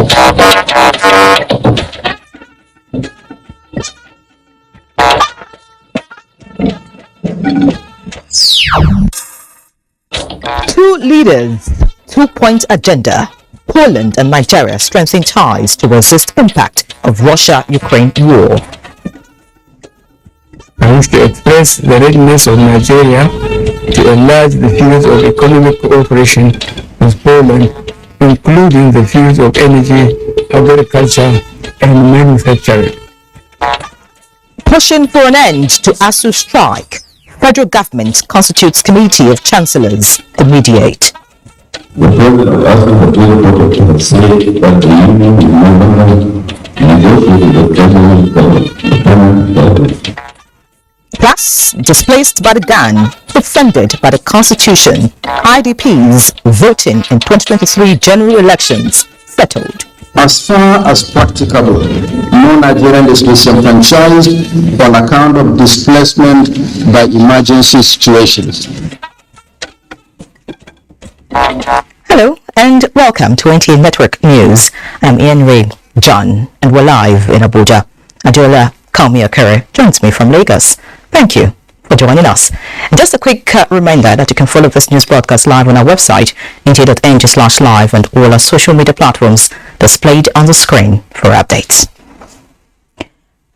Two leaders, 2-point agenda. Poland and Nigeria strengthen ties to resist impact of Russia-Ukraine war. I wish to express the readiness of Nigeria to enlarge the fields of economic cooperation with Poland, including the fields of energy, agriculture, and manufacturing. Pushing for an end to ASU strike. Federal government constitutes committee of chancellors to mediate. The president of ASU has said that the union will no longer negotiate with the president of the permanent government. Plus, displaced by the gang, defended by the Constitution, IDPs voting in 2023 general elections settled. As far as practicable, no Nigerian is disenfranchised on account of displacement by emergency situations. Hello and welcome to NTA Network News. I'm Ian Ray John and we're live in Abuja. Adiola Kalmi joins me from Lagos. Thank you for joining us. And just a quick reminder that you can follow this news broadcast live on our website, nta.ng/live, and all our social media platforms displayed on the screen for updates.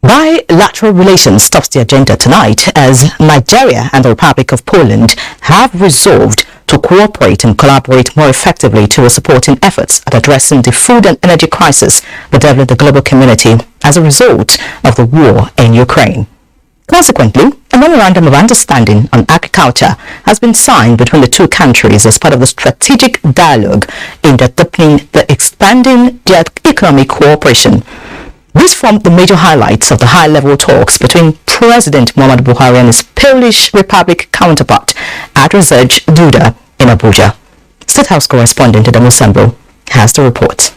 Bilateral relations tops the agenda tonight as Nigeria and the Republic of Poland have resolved to cooperate and collaborate more effectively towards supporting efforts at addressing the food and energy crisis bedeviling the global community as a result of the war in Ukraine. Consequently, a memorandum of understanding on agriculture has been signed between the two countries as part of the strategic dialogue aimed at deepening the expanding economic cooperation. These form the major highlights of the high-level talks between President Muhammadu Buhari and his Polish Republic counterpart, Andrzej Duda, in Abuja. State House correspondent Adamu Sambo has the report.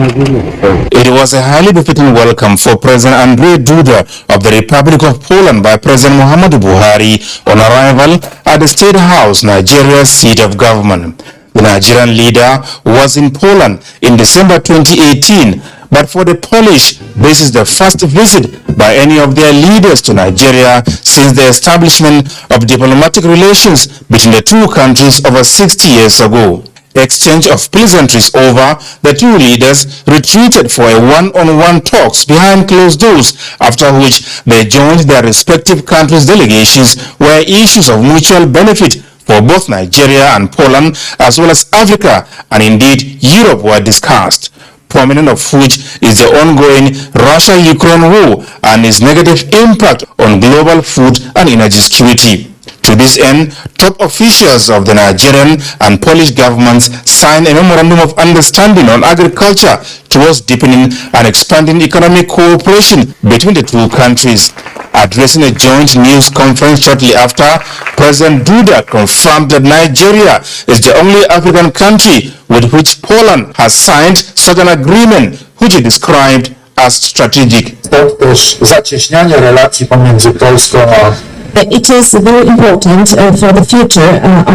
It was a highly befitting welcome for President Andrzej Duda of the Republic of Poland by President Muhammadu Buhari on arrival at the State House, Nigeria's seat of government. The Nigerian leader was in Poland in December 2018, but for the Polish, this is the first visit by any of their leaders to Nigeria since the establishment of diplomatic relations between the two countries over 60 years ago. Exchange of pleasantries over, the two leaders retreated for a one-on-one talks behind closed doors, after which they joined their respective countries' delegations where issues of mutual benefit for both Nigeria and Poland, as well as Africa and indeed Europe, were discussed, prominent of which is the ongoing Russia-Ukraine war and its negative impact on global food and energy security. To this end, top officials of the Nigerian and Polish governments signed a memorandum of understanding on agriculture towards deepening and expanding economic cooperation between the two countries. Addressing a joint news conference shortly after, President Duda confirmed that Nigeria is the only African country with which Poland has signed such an agreement, which he described as strategic. It is very important for the future of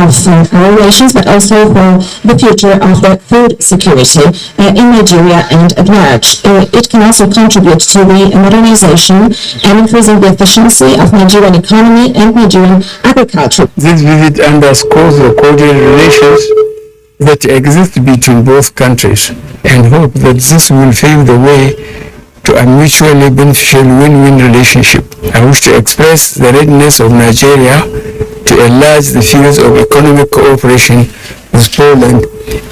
our relations, but also for the future of the food security in Nigeria and at large. It can also contribute to the modernization and increasing the efficiency of Nigerian economy and Nigerian agriculture. This visit underscores the cordial relations that exist between both countries and hope that this will pave the way to a mutually beneficial win-win relationship. I wish to express the readiness of Nigeria to enlarge the fields of economic cooperation with Poland,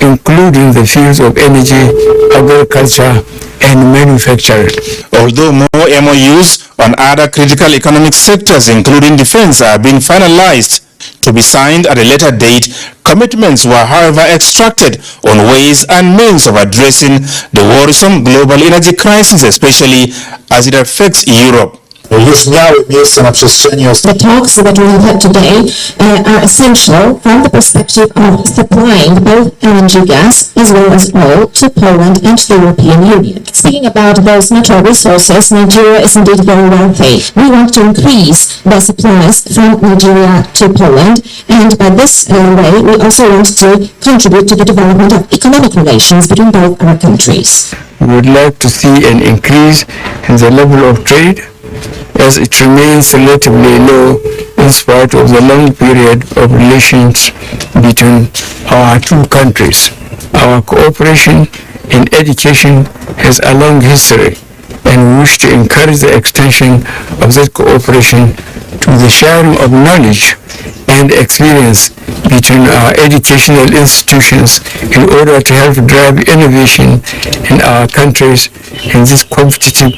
including the fields of energy, agriculture, and manufacturing. Although more MOUs on other critical economic sectors, including defense, are being finalized to be signed at a later date, commitments were however extracted on ways and means of addressing the worrisome global energy crisis, especially as it affects Europe. The talks that we have had today are essential from the perspective of supplying both LNG gas as well as oil to Poland and the European Union. Speaking about those natural resources, Nigeria is indeed very wealthy. We want to increase the supplies from Nigeria to Poland, and by this way we also want to contribute to the development of economic relations between both our countries. We would like to see an increase in the level of trade, as it remains relatively low in spite of the long period of relations between our two countries. Our cooperation in education has a long history, and we wish to encourage the extension of that cooperation to the sharing of knowledge and experience between our educational institutions in order to help drive innovation in our countries in this competitive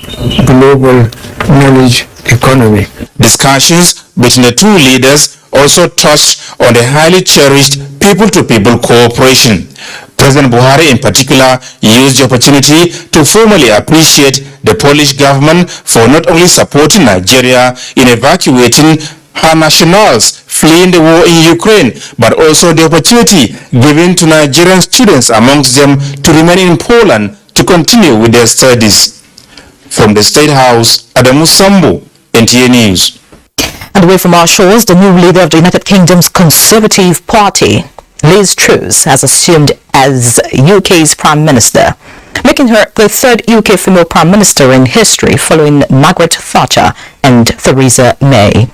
global knowledge economy. Discussions between the two leaders also touched on the highly cherished people-to-people cooperation. President Buhari in particular used the opportunity to formally appreciate the Polish government for not only supporting Nigeria in evacuating her nationals fleeing the war in Ukraine, but also the opportunity given to Nigerian students amongst them to remain in Poland to continue with their studies. From the State House, Adamu Sambo, NTA News. And away from our shores, the new leader of the United Kingdom's Conservative Party, Liz Truss, has assumed as UK's Prime Minister, making her the third UK female Prime Minister in history following Margaret Thatcher and Theresa May.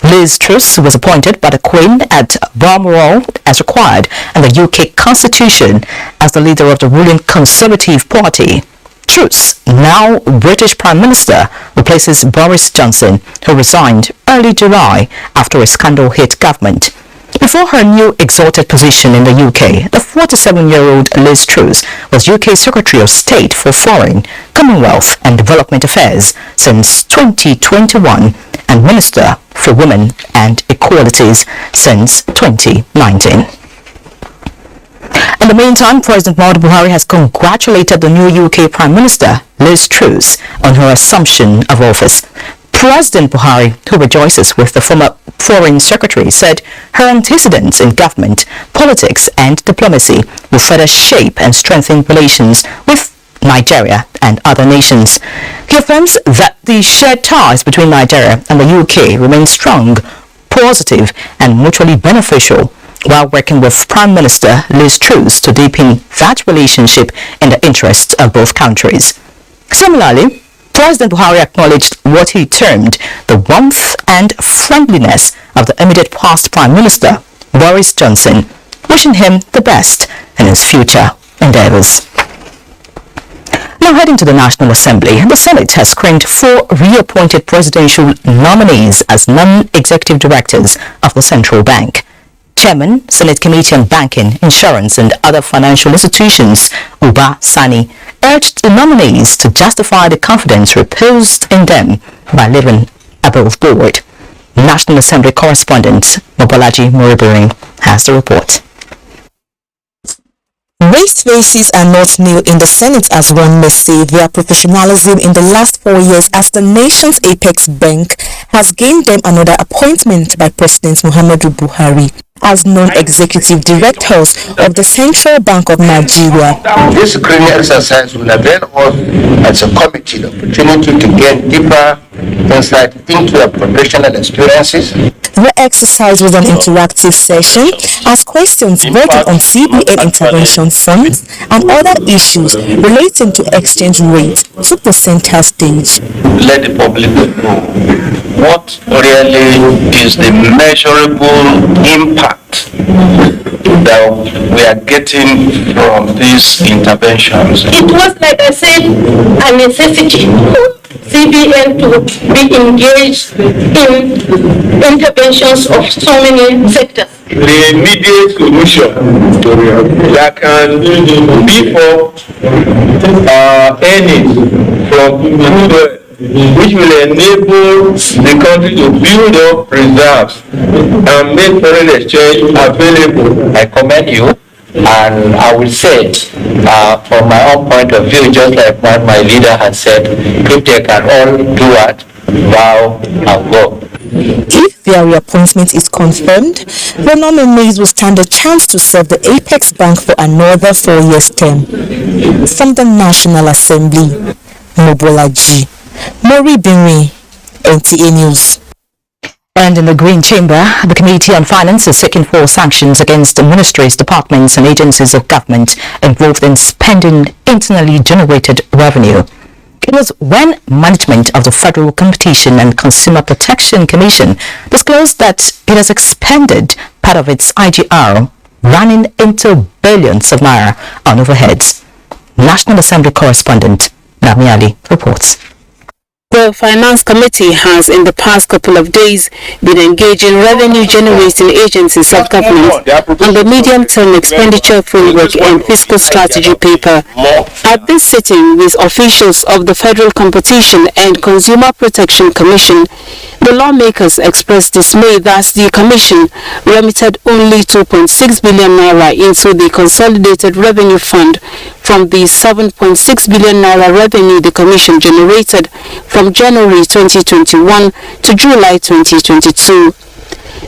Liz Truss was appointed by the Queen at Balmoral as required in the UK Constitution as the leader of the ruling Conservative Party. Truss, now British Prime Minister, replaces Boris Johnson, who resigned early July after a scandal-hit government. Before her new exalted position in the UK, the 47-year-old Liz Truss was UK Secretary of State for Foreign, Commonwealth and Development Affairs since 2021 and Minister for Women and Equalities since 2019. In the meantime, President Muhammadu Buhari has congratulated the new UK Prime Minister, Liz Truss, on her assumption of office. President Buhari, who rejoices with the former Foreign Secretary, said her antecedents in government, politics and diplomacy will further shape and strengthen relations with Nigeria and other nations. He affirms that the shared ties between Nigeria and the UK remain strong, positive and mutually beneficial, while working with Prime Minister Liz Truss to deepen that relationship in the interests of both countries. Similarly, President Buhari acknowledged what he termed the warmth and friendliness of the immediate past Prime Minister, Boris Johnson, wishing him the best in his future endeavours. Now heading to the National Assembly, the Senate has screened 4 reappointed presidential nominees as non-executive directors of the Central Bank. Chairman, Senate Committee on Banking, Insurance and Other Financial Institutions, Uba Sani, urged the nominees to justify the confidence reposed in them by living above board. National Assembly correspondent Mobolaji Moribirin has the report. Raised faces are not new in the Senate, as one may say. Their professionalism in the last 4 years as the nation's apex bank has gained them another appointment by President Muhammadu Buhari as non-executive directors of the Central Bank of Nigeria. This screening exercise will avail us as a committee the opportunity to gain deeper insight into their professional experiences. The exercise was an interactive session as questions voted on CBN intervention funds and other issues relating to exchange rate took the center stage. Let the public know what really is the measurable impact that we are getting from these interventions. It was, like I said, a necessity for CBN to be engaged in interventions of so many sectors. The immediate solution that can be for earnings from crude, which will enable the country to build up reserves and make foreign exchange available. I commend you, and I will say, from my own point of view, just like what my leader has said, if they can all do it, vow and go. If their reappointment is confirmed, the nominees will stand a chance to serve the Apex Bank for another 4 years term. From the National Assembly, Mobolaji, Mori Binri, NTA News. And in the Green Chamber, the Committee on Finance is seeking for sanctions against the ministries, departments and agencies of government involved in spending internally generated revenue. It was when management of the Federal Competition and Consumer Protection Commission disclosed that it has expended part of its IGR, running into billions of naira on overheads. National Assembly correspondent Nami Ali reports. The Finance Committee has in the past couple of days been engaging revenue-generating agencies of government on the medium-term expenditure framework and fiscal strategy paper. At this sitting with officials of the Federal Competition and Consumer Protection Commission, the lawmakers expressed dismay that the Commission remitted only 2.6 billion naira into the Consolidated Revenue Fund from the 7.6 billion naira revenue the Commission generated from January 2021 to July 2022.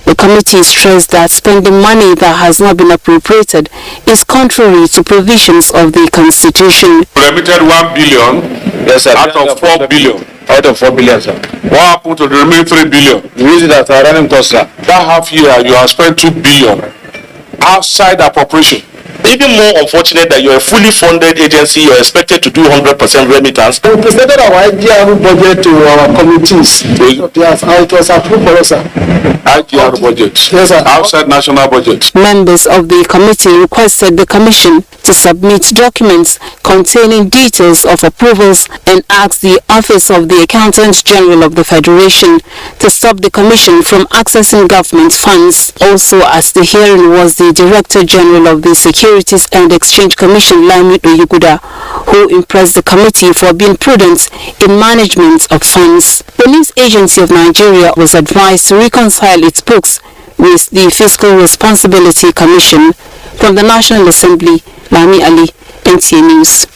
The committee stressed that spending money that has not been appropriated is contrary to provisions of the Constitution. Remitted 1 billion out of 4 billion. Out of 4 billion, sir. What happened to the remaining 3 billion? You use it as a running cost, sir. That half year, you have spent 2 billion outside appropriation. Even more unfortunate that you're a fully funded agency, you're expected to do 100% remittance. We presented our IGR budget to our committees. Yes, it was approved for us, sir. IGR budget. Yes, sir. Outside national budget. Members of the committee requested the Commission to submit documents containing details of approvals and asked the Office of the Accountant General of the Federation to stop the Commission from accessing government funds. Also, as the hearing was the Director General of the Securities and Exchange Commission, Lamido Yuguda, who impressed the committee for being prudent in management of funds. The News Agency of Nigeria was advised to reconcile its books with the Fiscal Responsibility Commission. From the National Assembly, Lami Ali, NTA News.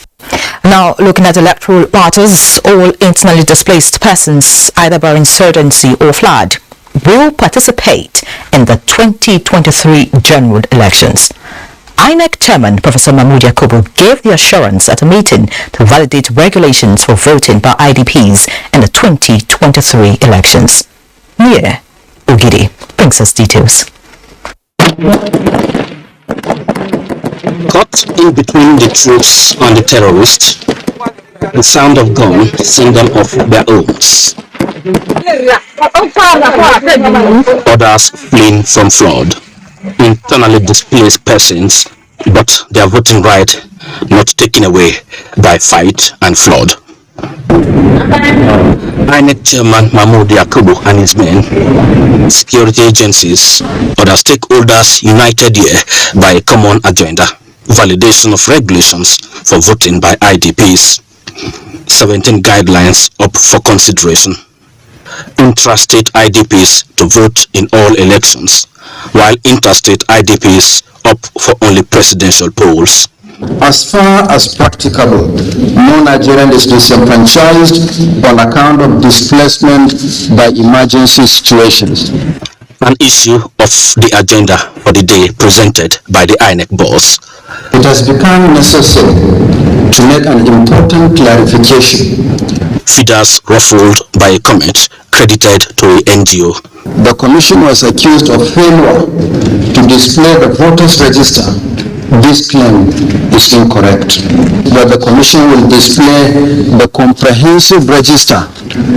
Now, looking at electoral matters, all internally displaced persons, either by insurgency or flood, will participate in the 2023 general elections. INEC Chairman Professor Mahmood Yakubu gave the assurance at a meeting to validate regulations for voting by IDPs in the 2023 elections. Mia Ogidi brings us details. Caught in between the troops and the terrorists, the sound of gun sent them off their homes. Others fleeing from flood. Internally displaced persons, but their voting right not taken away by fight and flood. INEC Chairman Mahmood Yakubu and his men, security agencies, other stakeholders united here by a common agenda, validation of regulations for voting by IDPs, 17 guidelines up for consideration, intrastate IDPs to vote in all elections, while interstate IDPs up for only presidential polls. As far as practicable, no Nigerian is disenfranchised on account of displacement by emergency situations. An issue of the agenda for the day presented by the INEC boss. It has become necessary to make an important clarification. Figures ruffled by a comment credited to a NGO. The Commission was accused of failure to display the voters' register. This claim is incorrect. But the Commission will display the comprehensive register.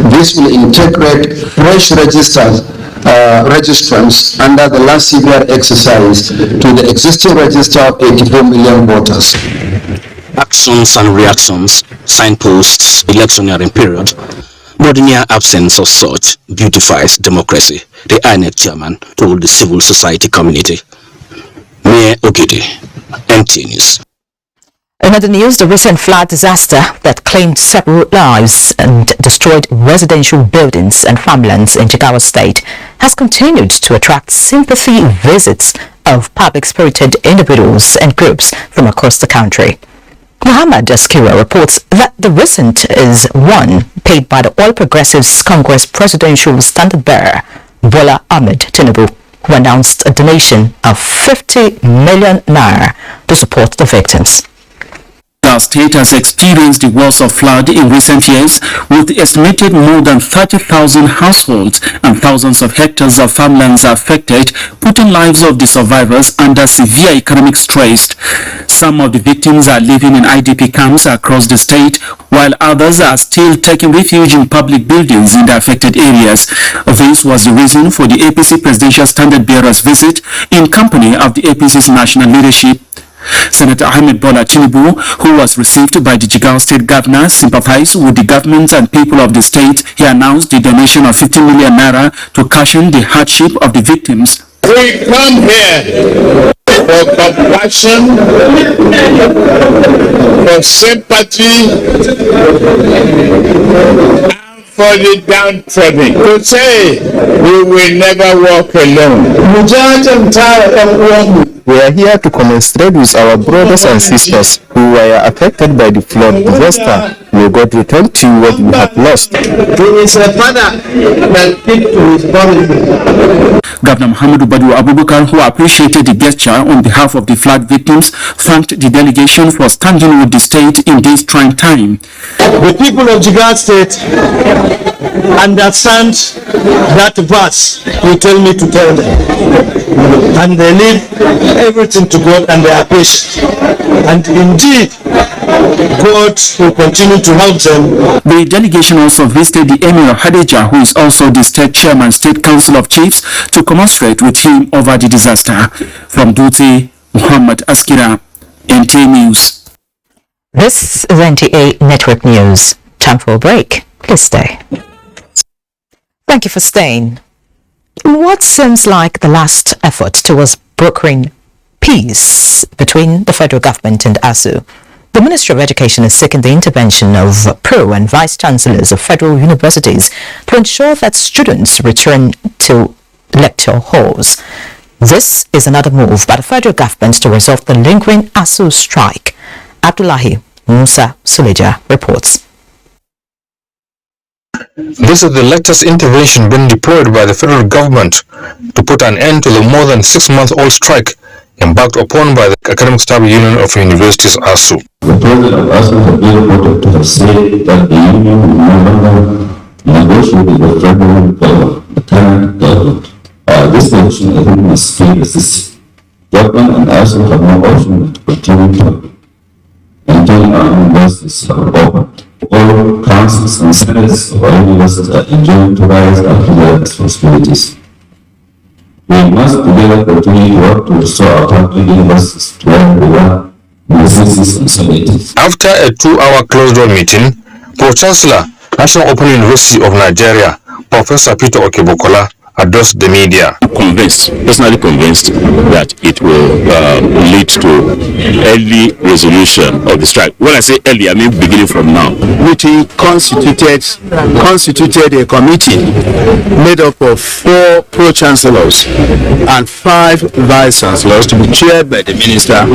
This will integrate fresh registrants under the last CBR exercise to the existing register of 84 million voters. Actions and reactions, signposts, electioneering period, but the near absence of such beautifies democracy, the INEC chairman told the civil society community. Mayor Ogidi, NTA News. In other news, the recent flood disaster that claimed several lives and destroyed residential buildings and farmlands in Jigawa State has continued to attract sympathy visits of public-spirited individuals and groups from across the country. Muhammad Askira reports that the recent is one paid by the All Progressives Congress presidential standard-bearer, Bola Ahmed Tinubu, who announced a donation of 50 million naira to support the victims. The state has experienced the worst of flood in recent years, with estimated more than 30,000 households and thousands of hectares of farmlands affected, putting lives of the survivors under severe economic stress. Some of the victims are living in IDP camps across the state, while others are still taking refuge in public buildings in the affected areas. This was the reason for the APC presidential standard-bearer's visit in company of the APC's national leadership. Senator Ahmed Bola Tinubu, who was received by the Jigawa State Governor, sympathized with the government and people of the state. He announced the donation of 50 million naira to cushion the hardship of the victims. We come here for compassion, for sympathy, and for the downtrodden. To say we will never walk alone. We are here to commiserate with our brothers and sisters who were affected by the flood disaster. May God return to you what you have lost. He is a father that keeps to his promises. Governor Muhammadu Abubakar, who appreciated the gesture on behalf of the flood victims, thanked the delegation for standing with the state in this trying time. The people of Jigawa State understand that verse you tell me to tell them, and they leave everything to God and they are patient. And indeed, God will continue to help them. The delegation also visited the Emir of Hadejia, who is also the state chairman, State Council of Chiefs, to commiserate with him over the disaster. From Dutse, Muhammad Askira, NTA News. This is NTA Network News. Time for a break. Please stay. Thank you for staying. What seems like the last effort towards brokering peace between the federal government and ASU, the Ministry of Education is seeking the intervention of pro and vice chancellors of federal universities to ensure that students return to lecture halls. This is another move by the federal government to resolve the lingering ASU strike. Abdullahi Musa Suleja reports. This is the latest intervention being deployed by the federal government to put an end to the more than 6-month-old strike embarked upon by the Academic Staff Union of Universities ASU. The president of ASU has been reported to have said that the union will no longer negotiate with the federal government, the current government. This decision, I think, must be resisted. Government and ASU have no option to continue talking until our universities are open. All councils and senates of our universities are enjoined to rise up to their responsibilities. We must together continue to work to restore our public universities to where they were in the 60s and 70s. After a 2-hour closed-door meeting, Pro-Chancellor, National Open University of Nigeria, Professor Peter Okebokola, addressed the media. Personally convinced that it will lead to early resolution of the strike. When I say early, I mean beginning from now. Meeting constituted a committee made up of 4 pro-chancellors and 5 vice-chancellors to be chaired by the minister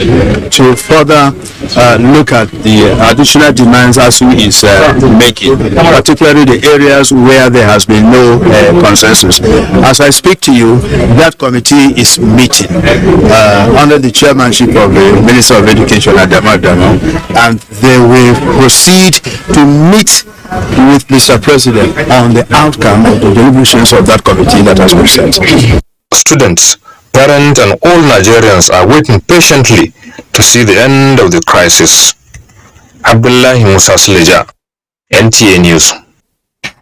to further look at the additional demands ASU is making, particularly the areas where there has been no consensus. As I speak to you, that committee is meeting under the chairmanship of the Minister of Education, Adama, and they will proceed to meet with Mr. President on the outcome of the deliberations of that committee that has been set. Students, parents, and all Nigerians are waiting patiently to see the end of the crisis. Abdullahi Musa Suleja, NTA News.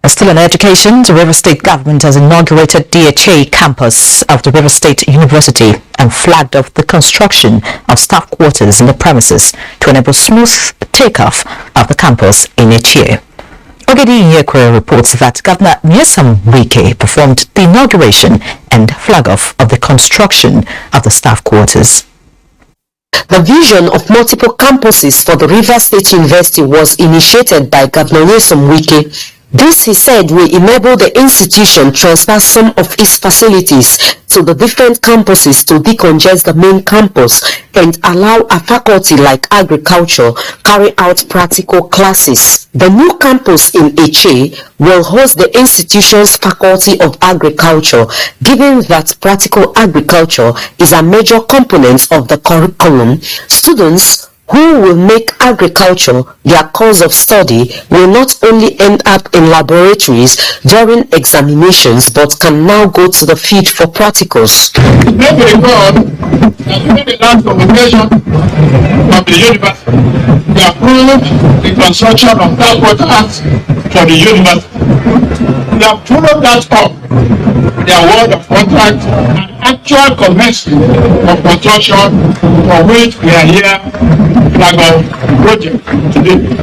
Still in education, the River State government has inaugurated DHA campus of the River State University and flagged off the construction of staff quarters in the premises to enable smooth takeoff of the campus in each year. Ogedi Inyekwe reports that Governor Nyesom Wike performed the inauguration and flag off of the construction of the staff quarters. The vision of multiple campuses for the River State University was initiated by Governor Nyesom Wike This, he said, will enable the institution transfer some of its facilities to the different campuses to decongest the main campus and allow a faculty like agriculture carry out practical classes. The new campus in Eche will host the institution's faculty of agriculture, given that practical agriculture is a major component of the curriculum. Students who will make agriculture their course of study will not only end up in laboratories during examinations but can now go to the field for practicals. Maybe God, during the last convocation of the university, we approved the construction of that quarters for the university. We have followed that up with the award of contract and actual commencement of construction for which we are here.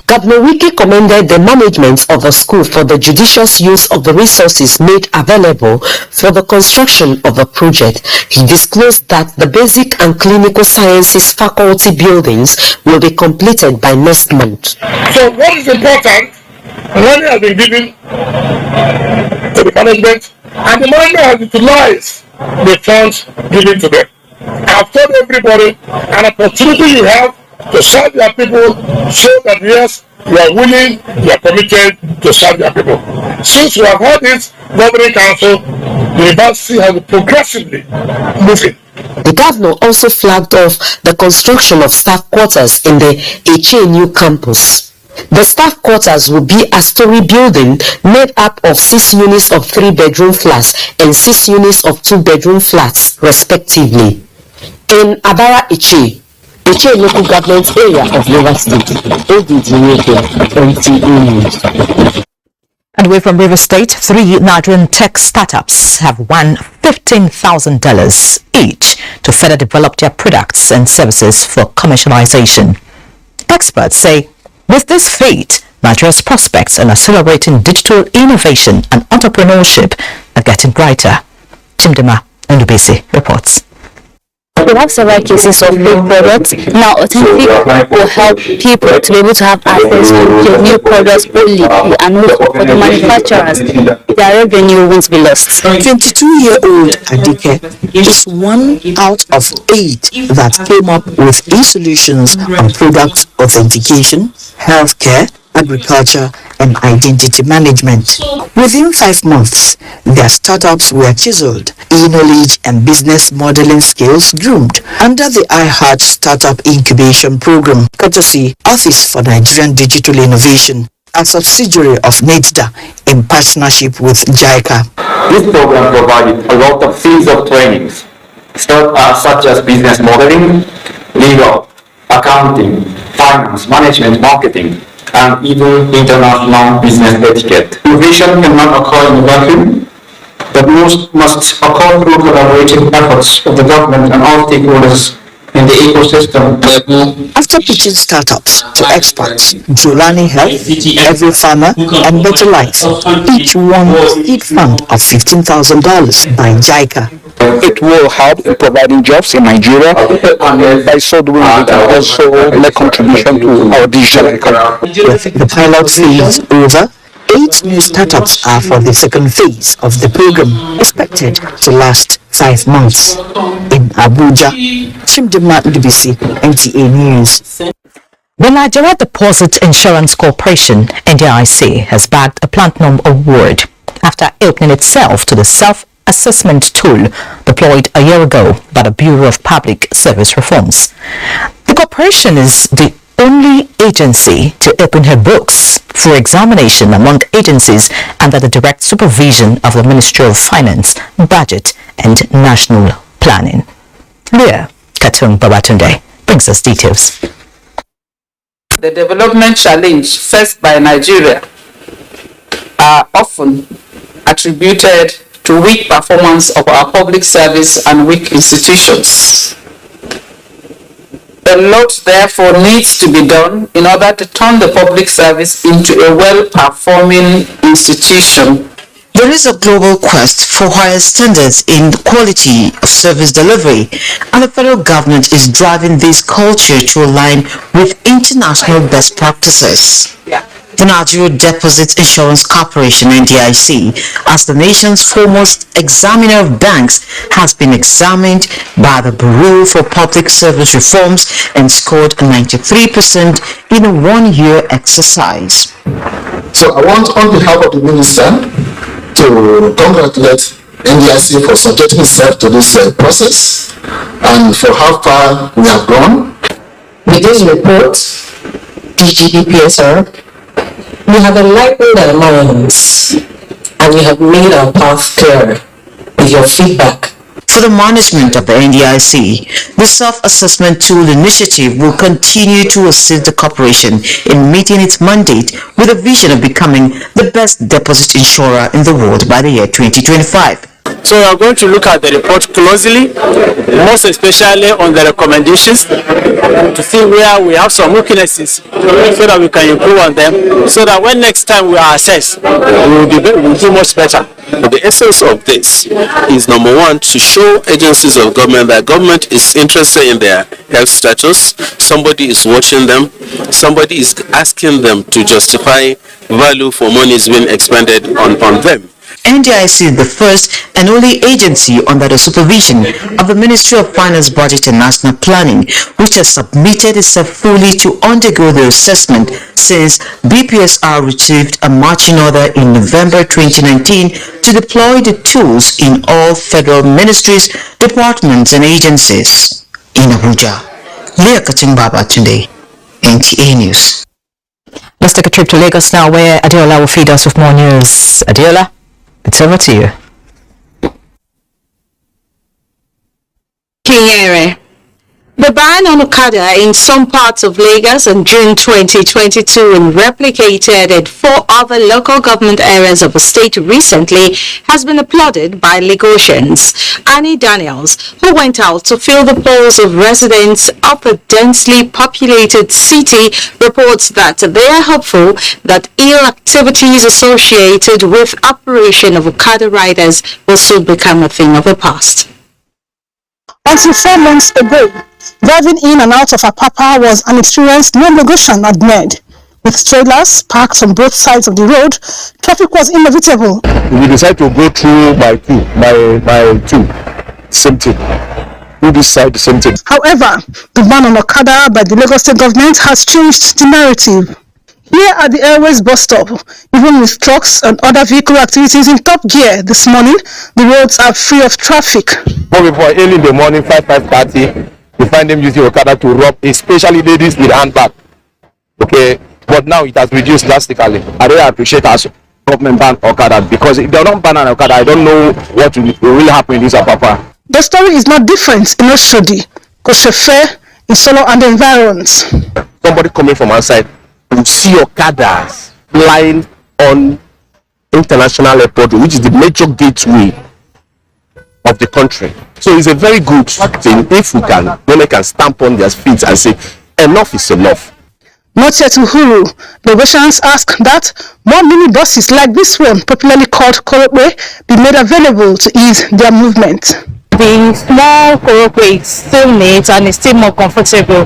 Governor Wike commended the management of the school for the judicious use of the resources made available for the construction of the project. He disclosed that the basic and clinical sciences faculty buildings will be completed by next month. So what is important, money has been given to the management and the management has utilized the funds given to them. I have told everybody an opportunity you have to serve your people, show that yes, you are willing, you are committed to serve your people. Since we have had this governing council, the university has been progressively moving. The governor also flagged off the construction of staff quarters in the Eche new campus. The staff quarters will be a story building made up of 6 units of 3-bedroom flats and 6 units of 2-bedroom flats, respectively. In Abara Eche local government area of River State, NTA. And away from River State, 3 Nigerian tech startups have won $15,000 each to further develop their products and services for commercialization. Experts say with this feat, Nigeria's prospects in accelerating digital innovation and entrepreneurship are getting brighter. Chimdema Ndubisi reports. We have several cases of fake products. Now, authentic will help people to be able to have access to the new products only, and for the manufacturers, their revenue won't be lost. 22-year-old Adike is 1 out of 8 that came up with e-solutions on product authentication, healthcare, agriculture, and identity management. Within 5 months, their startups were chiseled, e-knowledge and business modeling skills groomed under the iHeart Startup Incubation Program, courtesy Office for Nigerian Digital Innovation, a subsidiary of NETDA in partnership with JICA. This program provided a lot of fields of trainings, such as business modeling, legal, accounting, finance, management, marketing, and even international business etiquette. Innovation cannot occur in a vacuum, but must occur through collaborative efforts of the government and all stakeholders in the ecosystem. After pitching startups to experts, Julani Health, Every Farmer, and Better Life, each won a seed fund of $15,000 by JICA. It will help in providing jobs in Nigeria, and by so doing it can also make contribution to our digital economy. With the pilot phase over, 8 new startups are for the second phase of the program, expected to last 5 months. In Abuja, Chimdema Ndubisi, NTA News. The Nigeria Deposit Insurance Corporation, NDIC, has bagged a Platinum Award after opening itself to the self-assessment tool deployed a year ago by the Bureau of Public Service Reforms. The corporation is the only agency to open her books for examination among agencies under the direct supervision of the Ministry of Finance, Budget and National Planning. Leah Katung Babatunde brings us details. The development challenge faced by Nigeria are often attributed to weak performance of our public service and weak institutions. A lot, therefore, needs to be done in order to turn the public service into a well-performing institution. There is a global quest for higher standards in the quality of service delivery, and the federal government is driving this culture to align with international best practices. The Nigerian Deposit Insurance Corporation (NDIC), as the nation's foremost examiner of banks, has been examined by the Bureau for Public Service Reforms and scored 93% in a one-year exercise. So I want, on behalf of the minister, to congratulate NDIC for subjecting itself to this process and for how far we have gone. With this report, DGBPSR, we have enlightened our minds and we have made our path clear with your feedback. For the management of the NDIC, the Self-Assessment Tool Initiative will continue to assist the corporation in meeting its mandate with a vision of becoming the best deposit insurer in the world by the year 2025. So we are going to look at the report closely, most especially on the recommendations, to see where we have some weaknesses so that we can improve on them, so that when next time we are assessed, we will do much better. The essence of this is, number one, to show agencies of government that government is interested in their health status, somebody is watching them, somebody is asking them to justify value for monies being expended on them. NDIC is the first and only agency under the supervision of the Ministry of Finance, Budget and National Planning, which has submitted itself fully to undergo the assessment since BPSR received a marching order in November 2019 to deploy the tools in all federal ministries, departments and agencies. In Abuja, Leah Katingbaba today, NTA News. Let's take a trip to Lagos now, where Adeola will feed us with more news. Adeola, it's over to you. Kinyere. The ban on Okada in some parts of Lagos in June 2022 and replicated in 4 other local government areas of the state recently has been applauded by Lagosians. Annie Daniels, who went out to fill the polls of residents of the densely populated city, reports that they are hopeful that ill activities associated with operation of Okada riders will soon become a thing of the past. Until 4 months ago, driving in and out of Apapa was an experience no Lagosian had made. With trailers parked on both sides of the road, traffic was inevitable. We decided to go through by two. Same thing. We decide the same thing. However, the ban on Okada by the Lagos State government has changed the narrative. Here at the Airways bus stop, even with trucks and other vehicle activities in top gear this morning, the roads are free of traffic. Before early in the morning, 5:30, you find them using Okada to rob, especially ladies with handbag. Okay, but now it has reduced drastically. I really appreciate us government ban Okada, because if they don't ban an Okada, I don't know what will really happen in this Apapa. The story is not different in Oshodi, Koshefe, in Solo and the environs. Somebody coming from outside will see Okadas flying on International Airport, which is the major gateway of the country. So it's a very good thing if women can stamp on their feet and say, enough is enough. Not yet Uhuru, Lagosians ask that more mini-buses like this one, popularly called Korokwe, be made available to ease their movement. The small Korokwe is still neat and it's still more comfortable.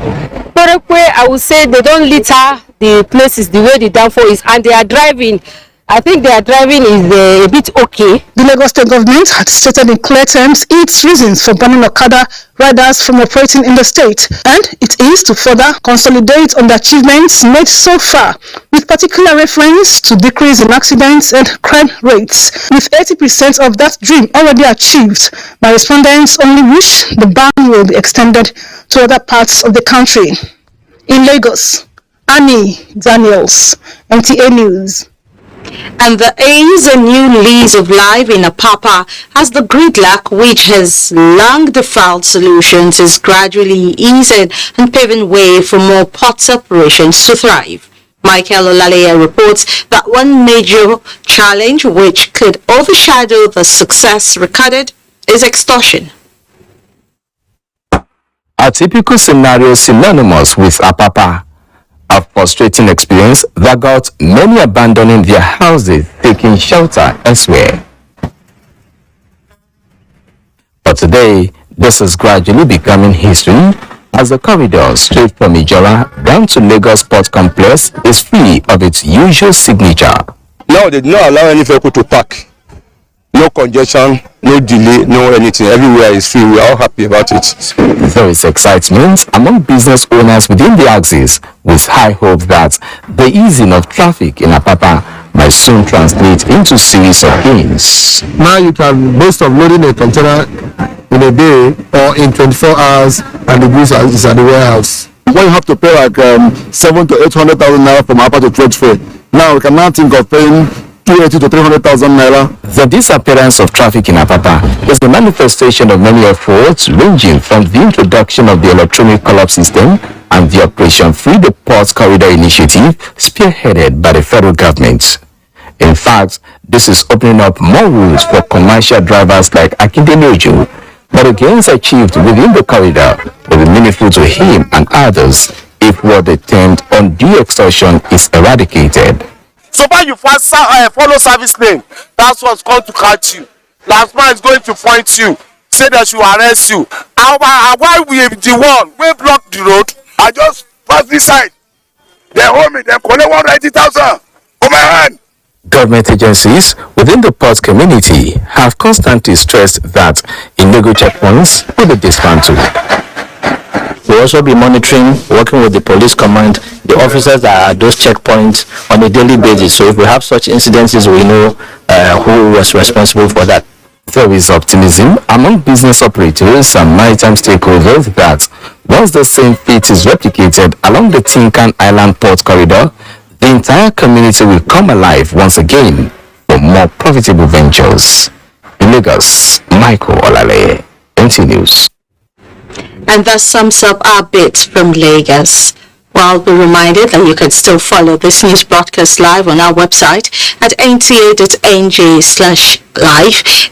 Korokwe, I would say they don't litter the places the way the downfall is, and they are driving. I think their driving is a bit okay. The Lagos State government had stated in clear terms its reasons for banning Okada riders from operating in the state, and it is to further consolidate on the achievements made so far, with particular reference to decrease in accidents and crime rates. With 80% of that dream already achieved, my respondents only wish the ban will be extended to other parts of the country. In Lagos, Annie Daniels, NTA News. And there is a new lease of life in Apapa as the gridlock, which has long defiled solutions, is gradually easing and paving way for more port operations to thrive. Michael Olaleye reports that one major challenge which could overshadow the success recorded is extortion. A typical scenario synonymous with Apapa. A frustrating experience that got many abandoning their houses, taking shelter elsewhere. But today, this is gradually becoming history as the corridor straight from Ijora down to Lagos Port Complex is free of its usual signature. Now they do not allow any vehicle to park. No congestion, no delay, no anything. Everywhere is free. We are all happy about it. There is excitement among business owners within the axis, with high hope that the easing of traffic in Apapa might soon translate into series of gains. Now you can boast of loading a container in a day or in 24 hours and the goods is at the warehouse. When you have to pay like 700,000 to 800,000 naira from Apapa to trade fair, now we can now think of paying 280 to 300,000 naira. The disappearance of traffic in Apapa is the manifestation of many efforts ranging from the introduction of the electronic call-up system and the Operation Free the Port Corridor initiative spearheaded by the federal government. In fact, this is opening up more routes for commercial drivers like Akindele, but the gains achieved within the corridor will be meaningful to him and others if what they termed undue extortion is eradicated. So far you follow service lane, that's what's going to catch you. Last man is going to point you, say that she will arrest you. Why we the one we block the road? I just pass this side. They hold me, they collect 180,000 on my hand. Government agencies within the port community have constantly stressed that illegal checkpoints will be dismantled. We'll also be monitoring, working with the police command, the officers that are at those checkpoints on a daily basis. So if we have such incidences, we know who was responsible for that. There is optimism among business operators and maritime stakeholders that once the same feat is replicated along the Tinkan Island Port Corridor, the entire community will come alive once again for more profitable ventures. In Lagos, Michael Olale, NTA News. And that sums up our bit from Lagos. Well, be reminded that you can still follow this news broadcast live on our website at nta.ng/live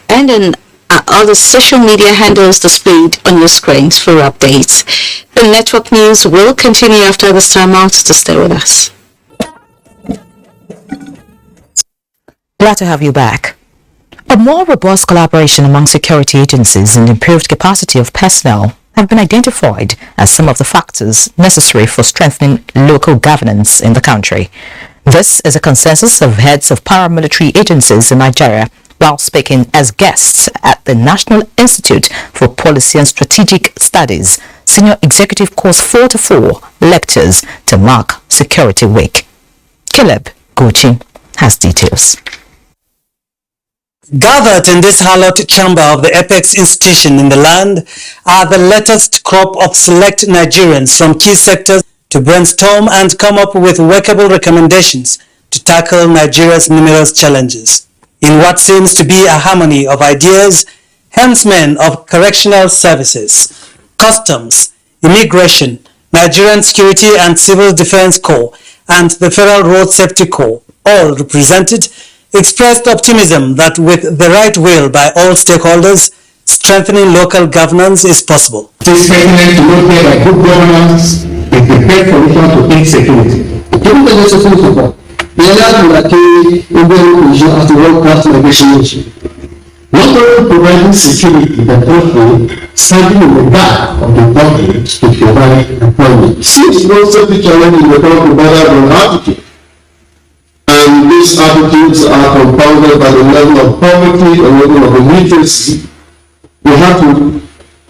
and on our other social media handles displayed on your screens for updates. The network news will continue after this time out, to stay with us. Glad to have you back. A more robust collaboration among security agencies and improved capacity of personnel have been identified as some of the factors necessary for strengthening local governance in the country. This is a consensus of heads of paramilitary agencies in Nigeria while speaking as guests at the National Institute for Policy and Strategic Studies Senior Executive Course 4-4 lectures to mark Security Week. Caleb Gucci has details. Gathered in this hallowed chamber of the apex institution in the land are the latest crop of select Nigerians from key sectors to brainstorm and come up with workable recommendations to tackle Nigeria's numerous challenges. In what seems to be a harmony of ideas, helmsmen of correctional services, customs, immigration, Nigerian Security and Civil Defense Corps, and the Federal Road Safety Corps, all represented, expressed optimism that with the right will by all stakeholders, strengthening local governance is possible. This statement to look here by good governance is the best solution to take security. Given the necessary support, the alliance will attain Indian position as the world-class negotiation. Not only providing security, but also standing in the gap of the government to provide employment. Since no safety challenge is the top provider of attitude, and these attitudes are compounded by the level of poverty and level of illiteracy, we have to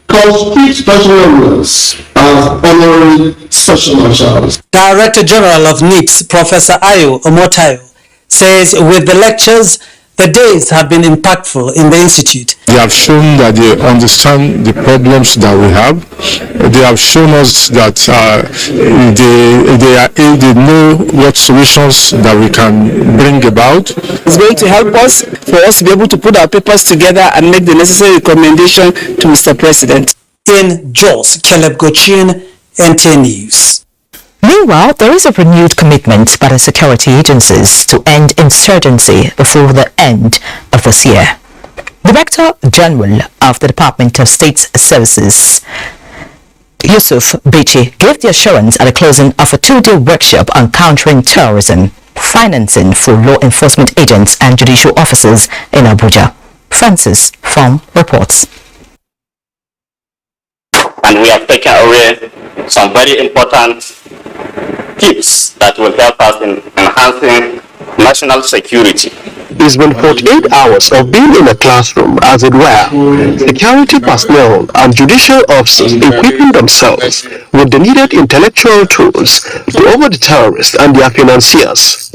constitute special rules as honorary special marshals. Director General of NIPS, Professor Ayo Omotayo, says with the lectures, the days have been impactful in the institute. They have shown that they understand the problems that we have. They have shown us that they know what solutions that we can bring about. It's going to help us for us to be able to put our papers together and make the necessary recommendation to Mr. President. In Jos, Caleb Gochin, NTA News. Meanwhile, there is a renewed commitment by the security agencies to end insurgency before the end of this year. Director General of the Department of State Services, Yusuf Bichi, gave the assurance at the closing of a two-day workshop on countering terrorism, financing for law enforcement agents and judicial officers in Abuja. Francis from reports. and we have taken away some very important tips that will help us in enhancing national security. It's been 48 hours of being in a classroom, as it were. Security personnel and judicial officers equipping themselves with the needed intellectual tools to over the terrorists and their financiers.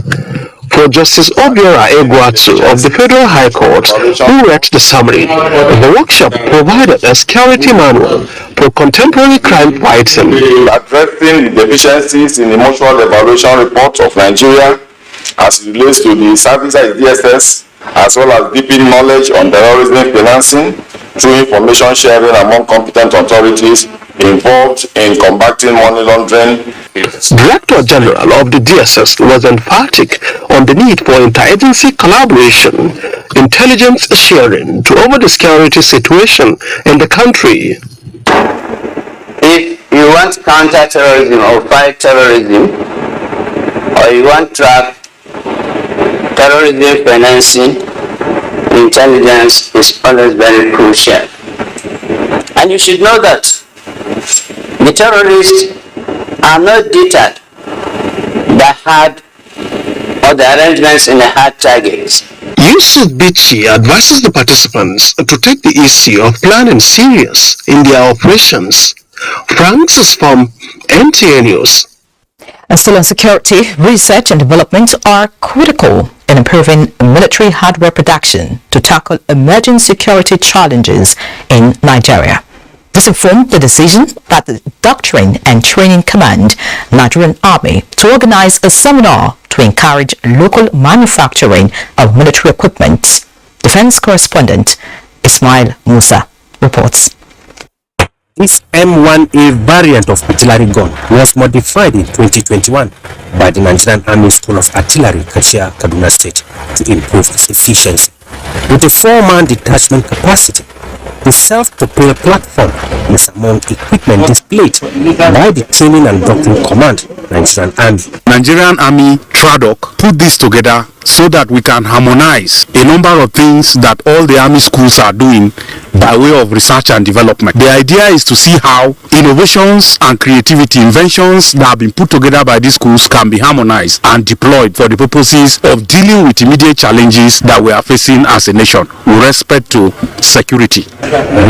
For Justice Obiora Egwatu of the Federal High Court, who read the summary, the workshop provided a security manual for contemporary crime fighting. Addressing the deficiencies in the mutual evaluation report of Nigeria as it relates to the service at DSS, as well as deepening knowledge on terrorism financing through information sharing among competent authorities involved in combating money laundering. Director General of the DSS was emphatic on the need for interagency collaboration, intelligence sharing to over the security situation in the country. If you want to counter terrorism or fight terrorism, or you want to track terrorism financing, intelligence is always very crucial. And you should know that the terrorists are not deterred by hard or the arrangements in the hard targets. Yusuf Bichi advises the participants to take the issue of planning serious in their operations. Francis from NTA News. Still on security, research and development are critical in improving military hardware production to tackle emerging security challenges in Nigeria. This informed the decision that the Doctrine and Training Command, Nigerian Army, to organize a seminar to encourage local manufacturing of military equipment. Defense correspondent Ismail Musa reports. This M1A variant of artillery gun was modified in 2021 by the Nigerian Army School of Artillery, Kachia, Kaduna State, to improve its efficiency. With a 4-man detachment capacity, the self-propelled platform is among equipment displayed by the Training and Doctrine Command, Nigerian Army. Nigerian Army TRADOC put this together so that we can harmonize a number of things that all the army schools are doing by way of research and development. The idea is to see how innovations and creativity, inventions that have been put together by these schools can be harmonized and deployed for the purposes of dealing with immediate challenges that we are facing as a nation with respect to security.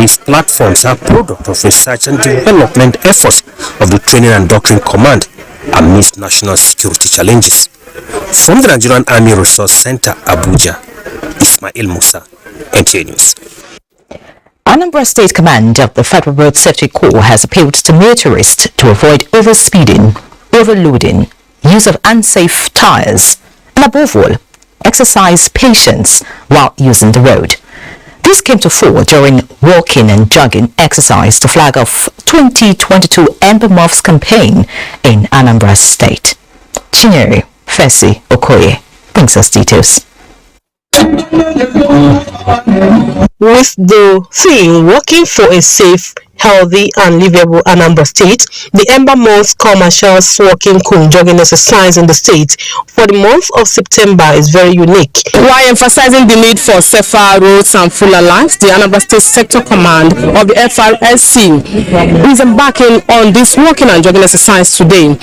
These platforms are product of research and development efforts of the Training and Doctrine Command amidst national security challenges. From the Nigerian Army Resource Center, Abuja, Ismail Musa, NTA News. Anambra State Command of the Federal Road Safety Corps has appealed to motorists to avoid overspeeding, overloading, use of unsafe tires, and above all, exercise patience while using the road. This came to fore during walking and jogging exercise to flag off 2022 Ember Moths campaign in Anambra State. Chinyere Fesi Okoye brings us details. With the theme working for a safe, healthy and livable Anambra State, the Ember Month commercials walking jogging exercise in the state for the month of September is very unique. While emphasizing the need for safer roads and fuller lives, the Anambra State Sector Command of the FRSC is embarking on this walking and jogging exercise today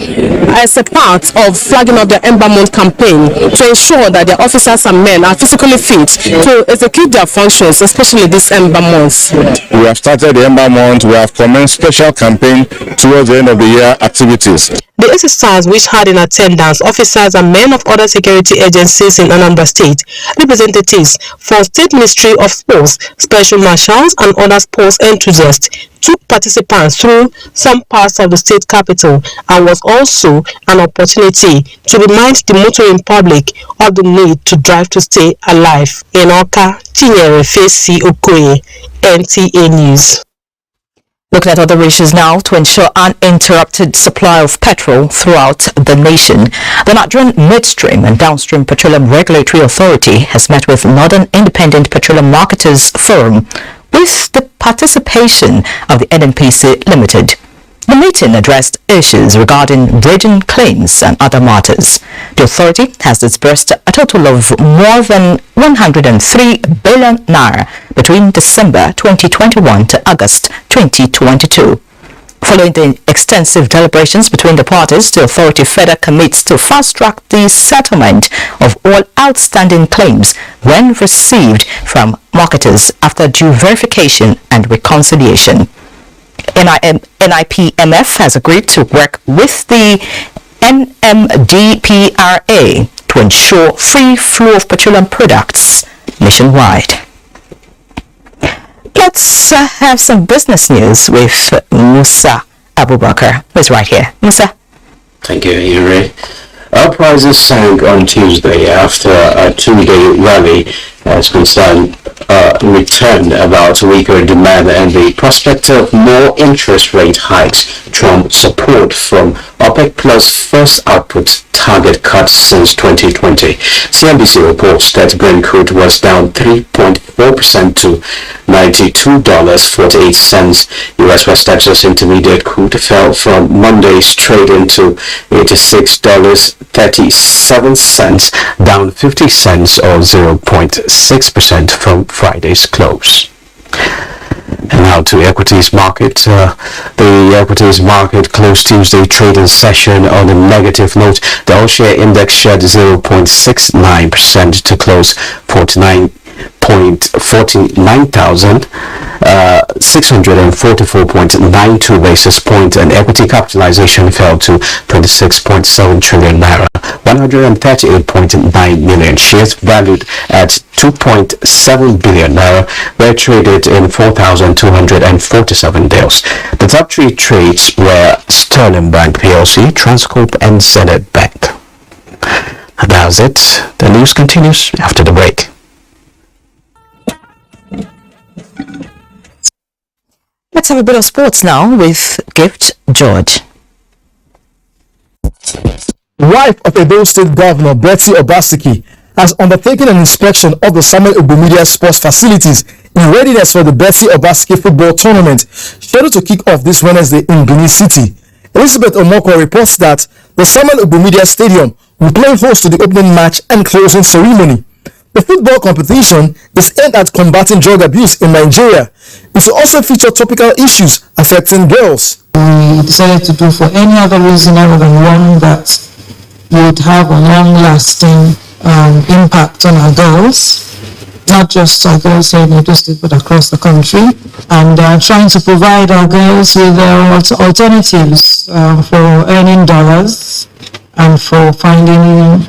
as a part of flagging up the Ember Month campaign to ensure that their officers and men are physically fit to execute their functions, especially this Ember Month. We have started the Ember Month. We have commenced special campaign towards the end of the year activities. The exercise, which had in attendance officers and men of other security agencies in Anambra State, representatives from State Ministry of Sports, special marshals and other sports enthusiasts, took participants through some parts of the state capital and was also an opportunity to remind the motoring public of the need to drive to stay alive. In Oka, Chinyere Fesi Okoye, NTA News. Looking at other issues now, to ensure uninterrupted supply of petrol throughout the nation, the Nigerian Midstream and Downstream Petroleum Regulatory Authority has met with Northern Independent Petroleum Marketers Forum with the participation of the NNPC Limited. The meeting addressed issues regarding bridging claims and other matters. The authority has disbursed a total of more than 103 billion naira between December 2021 to August 2022. Following the extensive deliberations between the parties, the authority further commits to fast-track the settlement of all outstanding claims when received from marketers after due verification and reconciliation. NIPMF has agreed to work with the NMDPRA to ensure free flow of petroleum products nationwide. Let's have some business news with Musa Abubakar, who's right here. Musa. Thank you, Henry. Oil prices sank on Tuesday after a two-day rally as concern returned about weaker demand and the prospect of more interest rate hikes trump support from OPEC Plus first output target cut since 2020. CNBC reports that Brent crude was down 3.4% to $92.48. U.S. West Texas Intermediate crude fell from Monday's trading to $86.37, down 50 cents or 0.6% from Friday's close. And now to equities market. The equities market closed Tuesday trading session on a negative note. The all-share index shed 0.69% to close 49,644.92 basis points, and equity capitalization fell to 26.7 trillion naira. 138.9 million shares valued at 2.7 billion naira were traded in 4,247 deals. The top three trades were Sterling Bank PLC, Transcorp and Zenith Bank. And that's it. The news continues after the break. Let's have a bit of sports now with Gift George. Wife of Edo State Governor Betty Obaseki has undertaken an inspection of the Samuel Ogbomedia sports facilities in readiness for the Betty Obaseki football tournament scheduled to kick off this Wednesday in Benin City. Elizabeth Omoko reports that the Samuel Ogbomedia Stadium will play host to the opening match and closing ceremony. The football competition is aimed at combating drug abuse in Nigeria. It will also feature topical issues affecting girls. We decided to do for any other reason other than one that would have a long-lasting impact on our girls, not just our girls here in Edo State, but across the country, and trying to provide our girls with alternatives for earning dollars and for finding,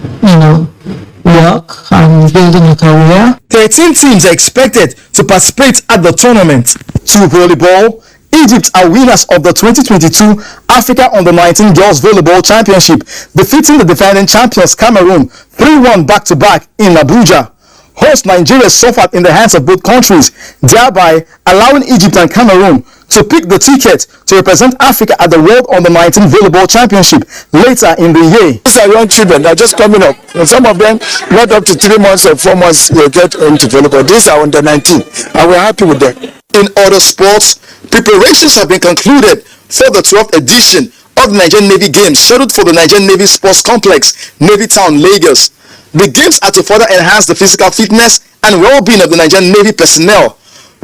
work and building a career. 13 teams are expected to participate at the tournament. To volleyball, Egypt are winners of the 2022 Africa Under-19 Girls Volleyball Championship, defeating the defending champions Cameroon 3-1 back-to-back in Abuja. Host Nigeria suffered in the hands of both countries, thereby allowing Egypt and Cameroon to pick the ticket to represent Africa at the World Under-19 Volleyball Championship later in the year. These are young children, they're just coming up. And some of them, not up to 3 months or 4 months, will get into volleyball. These are under-19, and we're happy with them. In other sports, preparations have been concluded for the 12th edition of the Nigerian Navy Games scheduled for the Nigerian Navy Sports Complex, Navy Town, Lagos. The games are to further enhance the physical fitness and well-being of the Nigerian Navy personnel.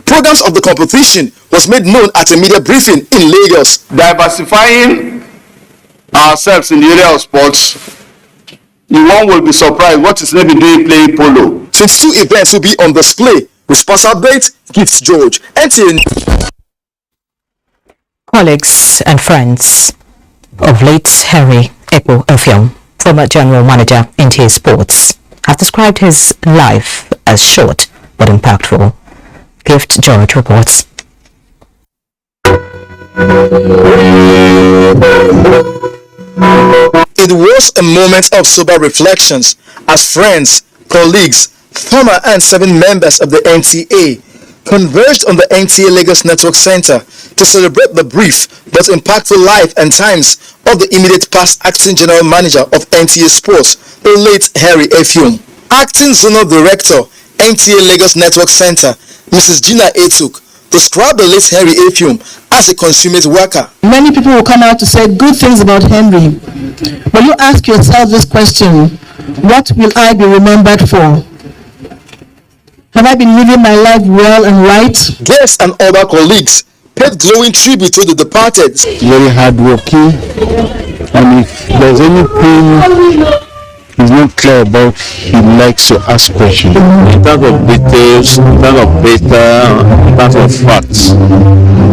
Programs of the competition was made known at a media briefing in Lagos. Diversifying ourselves in the area of sports, one will be surprised what is Navy doing playing polo. 22 events will be on display. Responsible date, Gift George. NTA. Colleagues and friends of late Harry Ekpo Effiong, former general manager NTA Sports, have described his life as short but impactful. Gift George reports. It was a moment of sober reflections as friends, colleagues, former and 7 members of the NTA converged on the NTA Lagos Network Center to celebrate the brief but impactful life and times of the immediate past acting general manager of NTA Sports, the late Harry Effiong. Acting Zonal Director, NTA Lagos Network Center, Mrs. Gina Etuk, described the late Henry Effiong as a consummate worker. Many people will come out to say good things about Henry. When you ask yourself this question, what will I be remembered for? Have I been living my life well and right? Guests and other colleagues paid glowing tribute to the departed. Very hardworking, and if there's anything he's not clear about, he likes to ask questions. In terms of details, in terms of data, in terms of facts,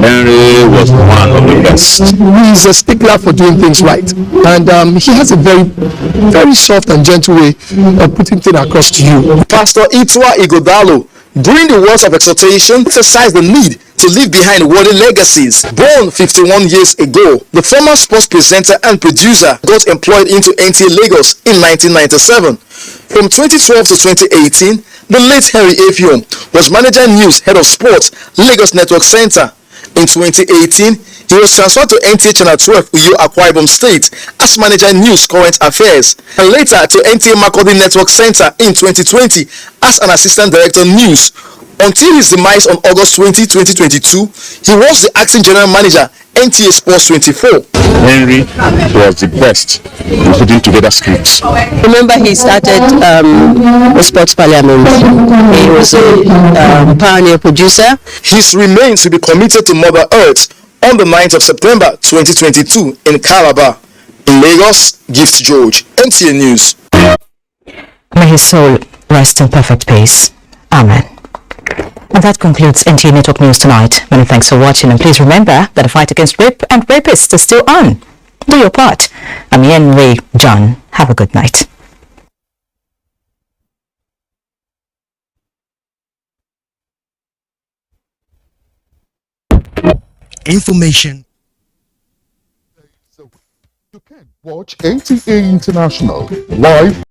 Henry was one of the best. He's a stickler for doing things right, and he has a very soft and gentle way of putting things across to you. Pastor Itwa Igodalo, during the words of exhortation, emphasized the need to leave behind worthy legacies. Born 51 years ago, the former sports presenter and producer got employed into NTA Lagos in 1997. From 2012 to 2018, the late Henry Effiong was manager news head of sports, Lagos Network Center. In 2018, he was transferred to NTA Channel 12 Uyo Akwa Ibom State as manager news current affairs, and later to NTA Makurdi Network Center in 2020 as an assistant director news. Until his demise on August 20, 2022, he was the acting general manager, NTA Sports 24. Henry was the best in putting together scripts. Remember, he started the Sports Parliament. He was a pioneer producer. His remains will be committed to Mother Earth on the 9th of September 2022 in Calabar. In Lagos, Gift George, NTA News. May his soul rest in perfect peace. Amen. And that concludes NTA Network News tonight. Many thanks for watching, and please remember that the fight against rape and rapists is still on. Do your part. I'm Yen Ray John. Have a good night. Information. You can watch NTA International live